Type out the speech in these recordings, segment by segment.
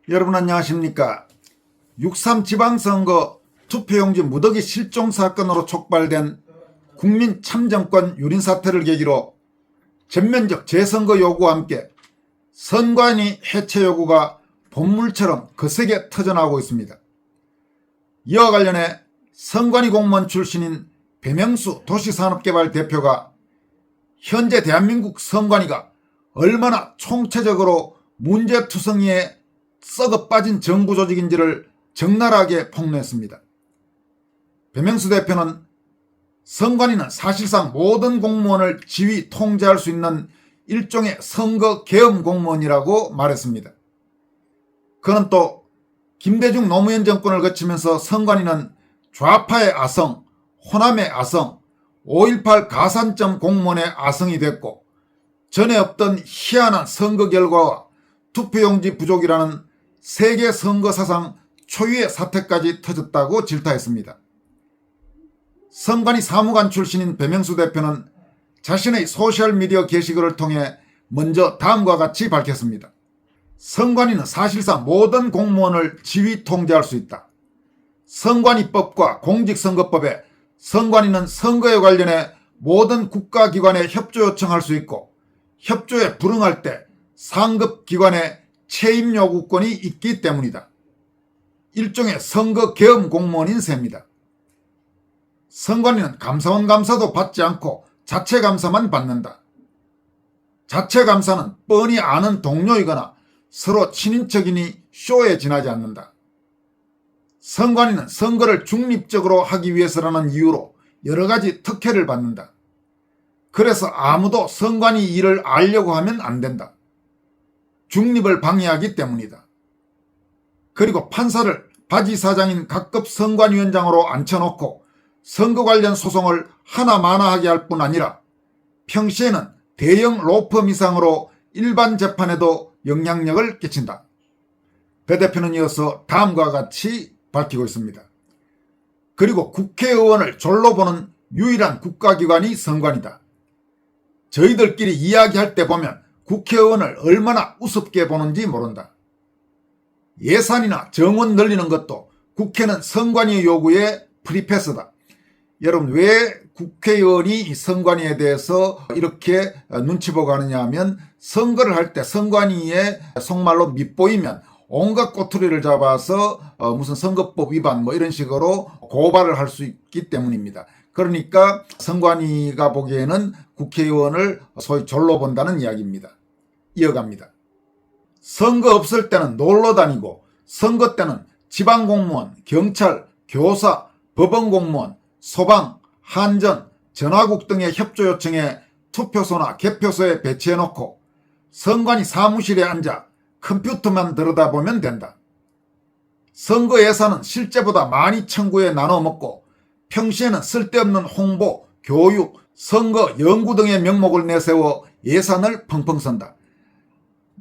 여러분 안녕하십니까. 6.3 지방선거 투표용지 무더기 실종 사건으로 촉발된 국민 참정권 유린 사태를 계기로 전면적 재선거 요구와 함께 선관위 해체 요구가 본물처럼 거세게 터져나오고 있습니다. 이와 관련해 선관위 공무원 출신인 배명수 도시산업개발 대표가 현재 대한민국 선관위가 얼마나 총체적으로 문제투성이에 썩어 빠진 정부 조직인지를 적나라하게 폭로했습니다. 배명수 대표는 선관위는 사실상 모든 공무원을 지휘 통제할 수 있는 일종의 선거 계엄 공무원이라고 말했습니다. 그는 또 김대중 노무현 정권을 거치면서 선관위는 좌파의 아성, 호남의 아성, 5.18 가산점 공무원의 아성이 됐고 전에 없던 희한한 선거 결과와 투표용지 부족이라는 세계 선거사상 초유의 사태까지 터졌다고 질타했습니다. 선관위 사무관 출신인 배명수 대표는 자신의 소셜미디어 게시글을 통해 먼저 다음과 같이 밝혔습니다. 선관위는 사실상 모든 공무원을 지휘 통제할 수 있다. 선관위법과 공직선거법에 선관위는 선거에 관련해 모든 국가기관에 협조 요청할 수 있고 협조에 불응할 때 상급 기관에 채임 요구권이 있기 때문이다. 일종의 선거 계엄 공무원인 셈이다. 선관위는 감사원 감사도 받지 않고 자체 감사만 받는다. 자체 감사는 뻔히 아는 동료이거나 서로 친인척이니 쇼에 지나지 않는다. 선관위는 선거를 중립적으로 하기 위해서라는 이유로 여러 가지 특혜를 받는다. 그래서 아무도 선관위 일을 알려고 하면 안 된다. 중립을 방해하기 때문이다. 그리고 판사를 바지 사장인 각급 선관위원장으로 앉혀놓고 선거 관련 소송을 하나마나하게 할 뿐 아니라 평시에는 대형 로펌 이상으로 일반 재판에도 영향력을 끼친다. 배 대표는 이어서 다음과 같이 밝히고 있습니다. 그리고 국회의원을 졸로 보는 유일한 국가기관이 선관위다. 저희들끼리 이야기할 때 보면 국회의원을 얼마나 우습게 보는지 모른다. 예산이나 정원 늘리는 것도 국회는 선관위의 요구에 프리패스다. 여러분 왜 국회의원이 선관위에 대해서 이렇게 눈치 보고 하느냐 하면 선거를 할 때 선관위에 속말로 밑보이면 온갖 꼬투리를 잡아서 무슨 선거법 위반 뭐 이런 식으로 고발을 할 수 있기 때문입니다. 그러니까 선관위가 보기에는 국회의원을 소위 졸로 본다는 이야기입니다. 이어갑니다. 선거 없을 때는 놀러 다니고 선거 때는 지방공무원, 경찰, 교사, 법원공무원, 소방, 한전, 전화국 등의 협조 요청에 투표소나 개표소에 배치해놓고 선관위 사무실에 앉아 컴퓨터만 들여다보면 된다. 선거 예산은 실제보다 많이 청구해 나눠 먹고 평시에는 쓸데없는 홍보, 교육, 선거 연구 등의 명목을 내세워 예산을 펑펑 쓴다.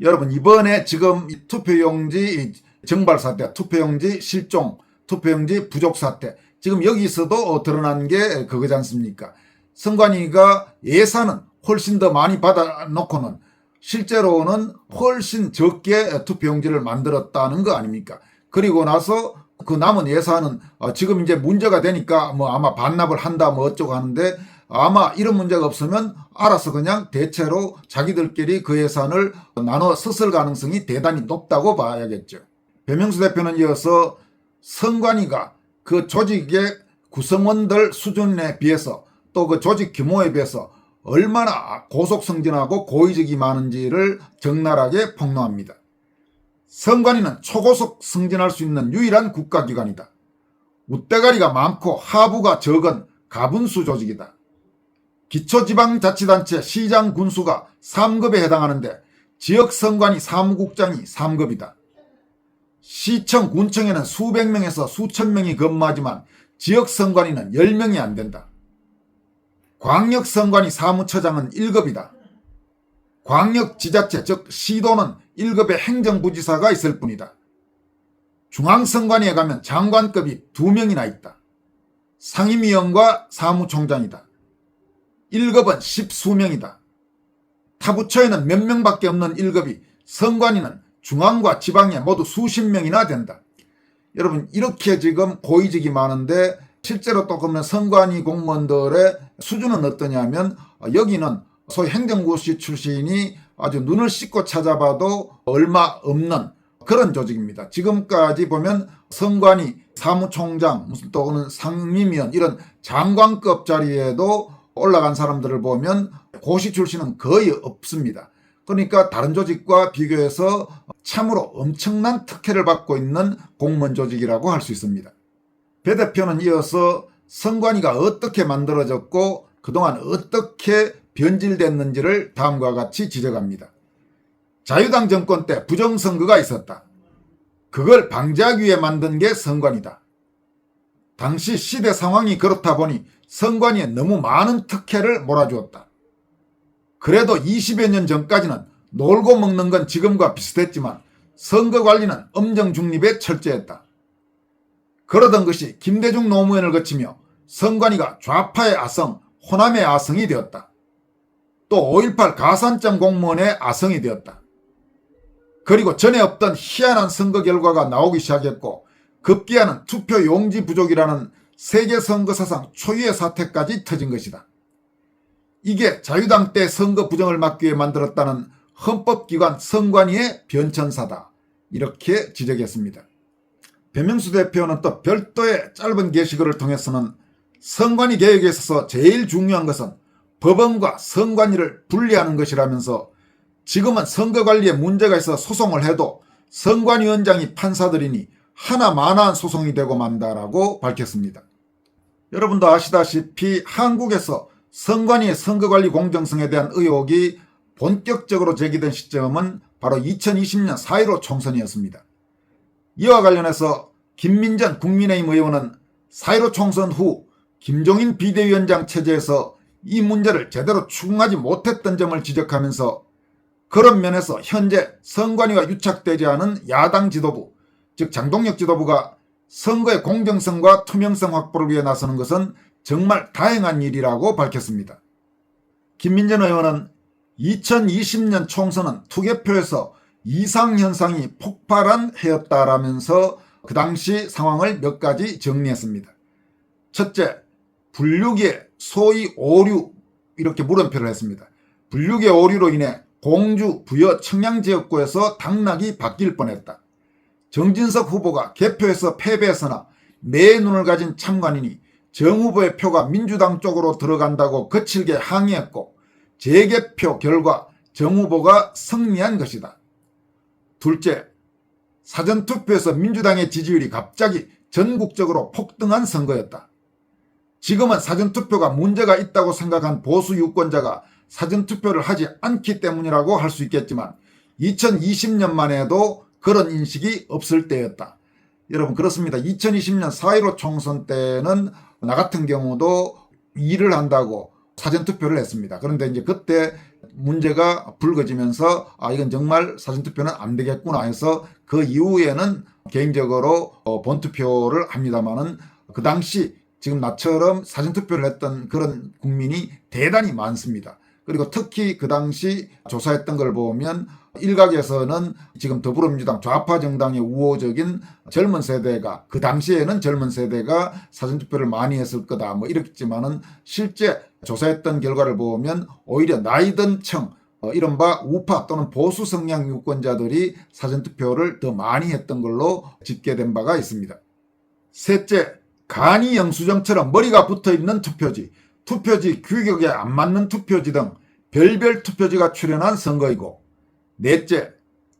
여러분 이번에 지금 투표용지 정발 사태, 투표용지 실종, 투표용지 부족 사태 지금 여기서도 드러난 게 그거지 않습니까? 선관위가 예산은 훨씬 더 많이 받아놓고는 실제로는 훨씬 적게 투표용지를 만들었다는 거 아닙니까? 그리고 나서 그 남은 예산은 지금 이제 문제가 되니까 뭐 아마 반납을 한다 뭐 어쩌고 하는데 아마 이런 문제가 없으면 알아서 그냥 대체로 자기들끼리 그 예산을 나눠 썼을 가능성이 대단히 높다고 봐야겠죠. 배명수 대표는 이어서 선관위가 그 조직의 구성원들 수준에 비해서 또 그 조직 규모에 비해서 얼마나 고속성진하고 고위직이 많은지를 적나라하게 폭로합니다. 선관위는 초고속 승진할 수 있는 유일한 국가기관이다. 웃대가리가 많고 하부가 적은 가분수 조직이다. 기초지방자치단체 시장 군수가 3급에 해당하는데 지역선관위 사무국장이 3급이다. 시청, 군청에는 수백 명에서 수천 명이 근무하지만 지역선관위는 10명이 안 된다. 광역선관위 사무처장은 1급이다. 광역지자체 즉 시도는 1급의 행정부지사가 있을 뿐이다. 중앙선관위에 가면 장관급이 2명이나 있다. 상임위원과 사무총장이다. 1급은 10수명이다. 타부처에는 몇 명밖에 없는 1급이 선관위는 중앙과 지방에 모두 수십 명이나 된다. 여러분 이렇게 지금 고위직이 많은데 실제로 또 그러면 선관위 공무원들의 수준은 어떠냐면 여기는 소위 행정고시 출신이 아주 눈을 씻고 찾아봐도 얼마 없는 그런 조직입니다. 지금까지 보면 선관위 사무총장 무슨 또는 상임위원 이런 장관급 자리에도 올라간 사람들을 보면 고시 출신은 거의 없습니다. 그러니까 다른 조직과 비교해서 참으로 엄청난 특혜를 받고 있는 공무원 조직이라고 할 수 있습니다. 배 대표는 이어서 선관위가 어떻게 만들어졌고 그동안 어떻게 변질됐는지를 다음과 같이 지적합니다. 자유당 정권 때 부정선거가 있었다. 그걸 방지하기 위해 만든 게 선관위다. 당시 시대 상황이 그렇다 보니 선관위에 너무 많은 특혜를 몰아주었다. 그래도 20여 년 전까지는 놀고 먹는 건 지금과 비슷했지만 선거 관리는 엄정 중립에 철저했다. 그러던 것이 김대중 노무현을 거치며 선관위가 좌파의 아성, 호남의 아성이 되었다. 또 5.18 가산점 공무원의 아성이 되었다. 그리고 전에 없던 희한한 선거 결과가 나오기 시작했고 급기야는 투표 용지 부족이라는 세계 선거 사상 초유의 사태까지 터진 것이다. 이게 자유당 때 선거 부정을 막기 위해 만들었다는 헌법기관 선관위의 변천사다. 이렇게 지적했습니다. 배명수 대표는 또 별도의 짧은 게시글을 통해서는 선관위 개혁에 있어서 제일 중요한 것은 법원과 선관위를 분리하는 것이라면서 지금은 선거관리에 문제가 있어 소송을 해도 선관위원장이 판사들이니 하나마나한 소송이 되고 만다라고 밝혔습니다. 여러분도 아시다시피 한국에서 선관위의 선거관리 공정성에 대한 의혹이 본격적으로 제기된 시점은 바로 2020년 4.15 총선이었습니다. 이와 관련해서 김민전 국민의힘 의원은 4.15 총선 후 김종인 비대위원장 체제에서 이 문제를 제대로 추궁하지 못했던 점을 지적하면서 그런 면에서 현재 선관위와 유착되지 않은 야당 지도부, 즉 장동혁 지도부가 선거의 공정성과 투명성 확보를 위해 나서는 것은 정말 다행한 일이라고 밝혔습니다. 김민전 의원은 2020년 총선은 투개표에서 이상현상이 폭발한 해였다라면서 그 당시 상황을 몇 가지 정리했습니다. 첫째, 분류기의 소위 오류 이렇게 물음표를 했습니다. 분류기의 오류로 인해 공주, 부여, 청량지역구에서 당락이 바뀔 뻔했다. 정진석 후보가 개표에서 패배했으나 매의 눈을 가진 참관인이 정 후보의 표가 민주당 쪽으로 들어간다고 거칠게 항의했고 재개표 결과 정 후보가 승리한 것이다. 둘째, 사전투표에서 민주당의 지지율이 갑자기 전국적으로 폭등한 선거였다. 지금은 사전투표가 문제가 있다고 생각한 보수 유권자가 사전투표를 하지 않기 때문이라고 할 수 있겠지만 2020년만 해도 그런 인식이 없을 때였다. 여러분 그렇습니다. 2020년 4.15 총선 때는 나 같은 경우도 일을 한다고 사전투표를 했습니다. 그런데 이제 그때 문제가 불거지면서 이건 정말 사전투표는 안 되겠구나 해서 그 이후에는 개인적으로 본투표를 합니다만은 그 당시 지금 나처럼 사전투표를 했던 그런 국민이 대단히 많습니다. 그리고 특히 그 당시 조사했던 걸 보면 일각에서는 지금 더불어민주당 좌파 정당의 우호적인 젊은 세대가 그 당시에는 젊은 세대가 사전투표를 많이 했을 거다 뭐 이랬지만은 실제 조사했던 결과를 보면 오히려 나이 든 층 이른바 우파 또는 보수 성향 유권자들이 사전투표를 더 많이 했던 걸로 집계된 바가 있습니다. 셋째, 간이 영수증처럼 머리가 붙어있는 투표지, 투표지 규격에 안 맞는 투표지 등 별별 투표지가 출현한 선거이고 넷째,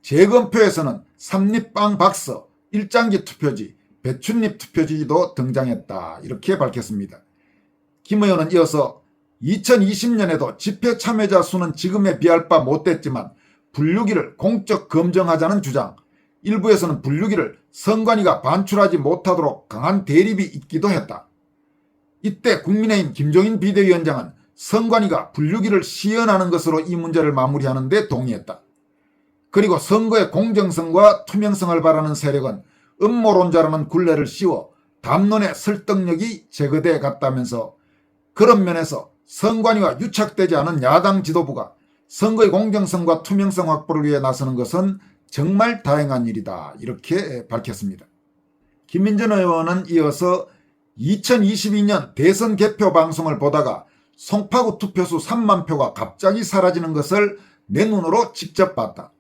재검표에서는 삼립방 박서, 일장기 투표지, 배춧잎 투표지도 등장했다. 이렇게 밝혔습니다. 김 의원은 이어서 2020년에도 집회 참여자 수는 지금에 비할 바 못됐지만 분류기를 공적 검증하자는 주장, 일부에서는 분류기를 선관위가 반출하지 못하도록 강한 대립이 있기도 했다. 이때 국민의힘 김종인 비대위원장은 선관위가 분류기를 시연하는 것으로 이 문제를 마무리하는 데 동의했다. 그리고 선거의 공정성과 투명성을 바라는 세력은 음모론자라는 굴레를 씌워 담론의 설득력이 제거돼 갔다면서 그런 면에서 선관위와 유착되지 않은 야당 지도부가 선거의 공정성과 투명성 확보를 위해 나서는 것은 정말 다행한 일이다 이렇게 밝혔습니다. 김민전 의원은 이어서 2022년 대선 개표 방송을 보다가 송파구 투표수 3만 표가 갑자기 사라지는 것을 내 눈으로 직접 봤다.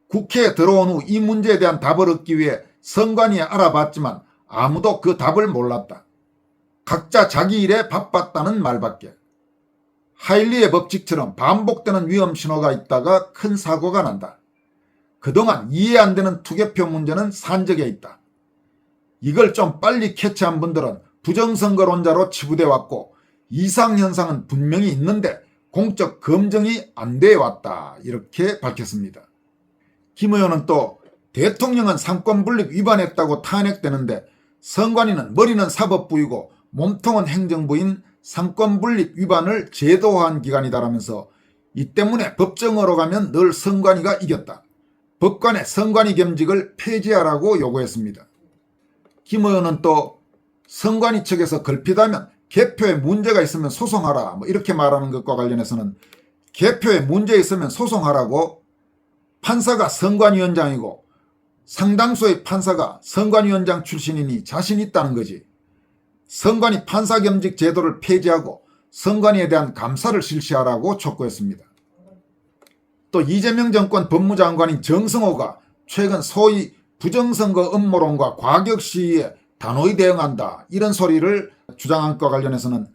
국회에 들어온 후 이 문제에 대한 답을 얻기 위해 선관위에 알아봤지만 아무도 그 답을 몰랐다. 각자 자기 일에 바빴다는 말밖에. 하일리의 법칙처럼 반복되는 위험 신호가 있다가 큰 사고가 난다. 그동안 이해 안 되는 투개표 문제는 산적에 있다. 이걸 좀 빨리 캐치한 분들은 부정선거론자로 치부돼 왔고 이상현상은 분명히 있는데 공적 검증이 안 돼 왔다 이렇게 밝혔습니다. 김 의원은 또 대통령은 상권분립 위반했다고 탄핵되는데 선관위는 머리는 사법부이고 몸통은 행정부인 상권분립 위반을 제도화한 기관이다라면서 이 때문에 법정으로 가면 늘 선관위가 이겼다. 법관의 선관위 겸직을 폐지하라고 요구했습니다. 김 의원은 또 선관위 측에서 걸핏하면 개표에 문제가 있으면 소송하라 이렇게 말하는 것과 관련해서는 개표에 문제 있으면 소송하라고 판사가 선관위원장이고 상당수의 판사가 선관위원장 출신이니 자신 있다는 거지. 선관위 판사 겸직 제도를 폐지하고 선관위에 대한 감사를 실시하라고 촉구했습니다. 또 이재명 정권 법무장관인 정성호가 최근 소위 부정선거 음모론과 과격시위에 단호히 대응한다 이런 소리를 주장한 것과 관련해서는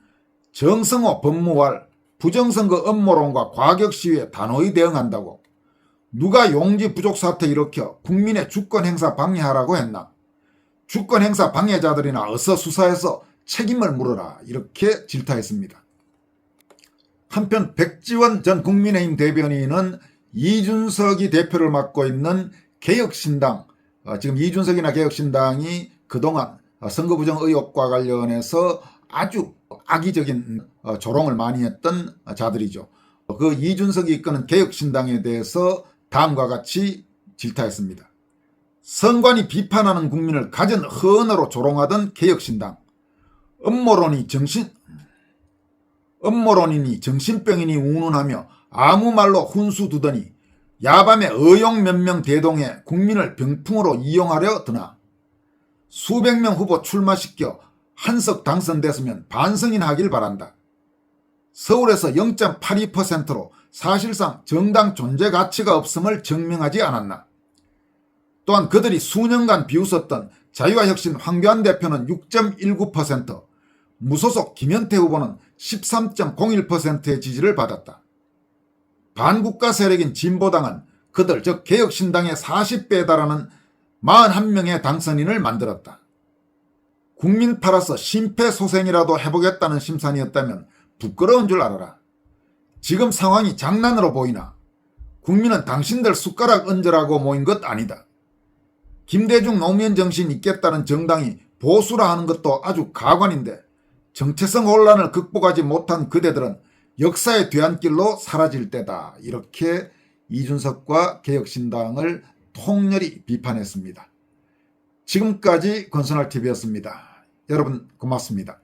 정성호 법무활 부정선거 음모론과 과격시위에 단호히 대응한다고 누가 용지 부족 사태 일으켜 국민의 주권행사 방해하라고 했나. 주권행사 방해자들이나 어서 수사해서 책임을 물어라 이렇게 질타했습니다. 한편 백지원 전 국민의힘 대변인은 이준석이 대표를 맡고 있는 개혁신당, 지금 이준석이나 개혁신당이 그동안 선거부정 의혹과 관련해서 아주 악의적인 조롱을 많이 했던 자들이죠. 그 이준석이 이끄는 개혁신당에 대해서 다음과 같이 질타했습니다. 선관위 비판하는 국민을 갖은 헌어로 조롱하던 개혁신당. 음모론이니 정신병이니 운운하며 아무 말로 훈수 두더니 야밤에 의용 몇 명 대동해 국민을 병풍으로 이용하려 드나. 수백 명 후보 출마시켜 한석 당선됐으면 반성이나 하길 바란다. 서울에서 0.82%로 사실상 정당 존재 가치가 없음을 증명하지 않았나. 또한 그들이 수년간 비웃었던 자유와혁신 황교안 대표는 6.19%, 무소속 김현태 후보는 13.01%의 지지를 받았다. 반국가 세력인 진보당은 그들 즉 개혁신당의 40배에 달하는 41명의 당선인을 만들었다. 국민 팔아서 심폐소생이라도 해보겠다는 심산이었다면 부끄러운 줄 알아라. 지금 상황이 장난으로 보이나? 국민은 당신들 숟가락 얹으라고 모인 것 아니다. 김대중 노무현 정신 있겠다는 정당이 보수라 하는 것도 아주 가관인데 정체성 혼란을 극복하지 못한 그대들은 역사의 뒤안길로 사라질 때다. 이렇게 이준석과 개혁신당을 통렬히 비판했습니다. 지금까지 권선할TV였습니다. 여러분 고맙습니다.